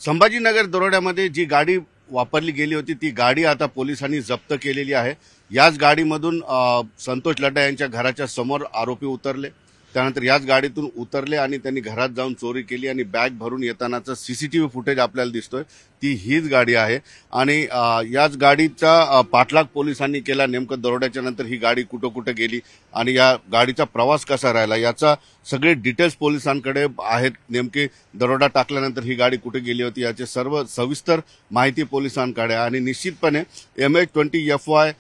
संभाजीनगर दरोड्यामध्ये जी गाडी वापरली गेली होती ती गाडी आता पोलिसांनी जप्त केलेली आहे। याच गाडीमधून संतोष लड्डा यांच्या घराच्या समोर आरोपी उतरले। त्यानंतर याच गाडीतून उतरले आणि त्यांनी घरात जाऊन चोरी केली आणि बॅग भरून येतानाचा सीसीटीव्ही फुटेज आपल्याला दिसतोय ती हीच गाडी आहे। आणि याच गाडीचा पाठलाग पोलिसांनी केला। नेमकं दरोड्याच्या नंतर ही गाडी कुठं गेली आणि या गाडीचा प्रवास कसा राहिला याचा सगळे डिटेल्स पोलिसांकडे आहेत। नेमके दरोडा टाकल्यानंतर ही गाडी कुठे गेली होती याचे सर्व सविस्तर माहिती पोलिसांकडे आहे। आणि निश्चितपणे MH20FY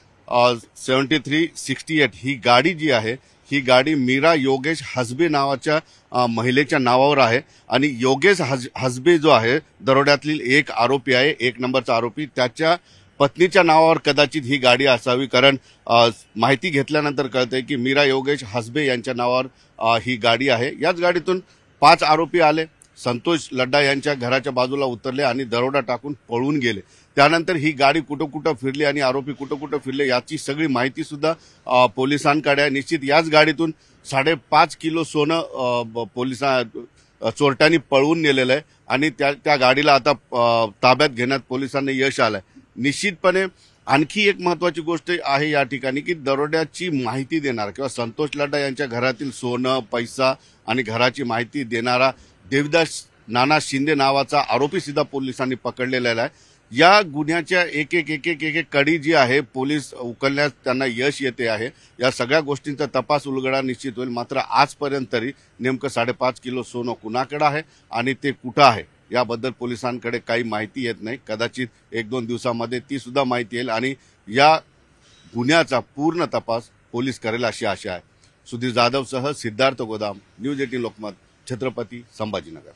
7368 ही गाडी जी आहे ही गाडी मीरा योगेश हसबे नावाच्या महिलेच्या नावावर आहे। आणि योगेश हसबे जो आहे दरोड्यातील एक आरोपी आहे, एक नंबरचा आरोपी, त्याच्या पत्नीच्या नावावर कदाचित ही गाडी असावी। कारण माहिती घेतल्यानंतर कळतंय की मीरा योगेश हसबे यांच्या नावावर ही गाडी आहे। याच गाडीतून 5 आरोपी आले, संतोष लड्डा यांच्या घराच्या बाजूला उतरले आणि दरोडा टाकून पळून गेले। त्यानंतर ही गाडी कुठं फिरली आणि आरोपी कुठं फिरले याची सगळी माहिती सुद्धा पोलिसांकडे आहे। निश्चित याच गाडीतून 5.5 किलो सोनं चोरट्यांनी पळवून नेलेलं आहे आणि त्या गाडीला आता ताब्यात घेण्यात पोलिसांना यश आलंय। निश्चितपणे आणखी एक महत्त्वाची गोष्ट आहे या ठिकाणी की दरोड्याची माहिती देणार किंवा संतोष लड्डा यांच्या घरातील सोनं, पैसा आणि घराची माहिती देणारा देवदास नाना शिंदे नावाचा आरोपी सुद्धा पोलिसांनी पकडलेला आहे। या गुन्ह्याच्या एक एक कडी जी आहे पोलीस उकलण्यास त्यांना यश येते आहे। या सगळ्या गोष्टींचा तपास उलगडा निश्चित होईल। मात्र आजपर्यंत तरी नेमकं 5.5 किलो सोनं कुणाकडे आहे आणि ते कुठं आहे याबद्दल पोलिसांकडे काही माहिती येत नाही। कदाचित 1-2 दिवसामध्ये ती सुद्धा माहिती येईल आणि या गुन्ह्याचा पूर्ण तपास पोलीस करेल अशी आशा आहे। सुधीर जाधवसह सिद्धार्थ गोदाम, न्यूज 18 लोकमत, छत्रपती संभाजीनगर।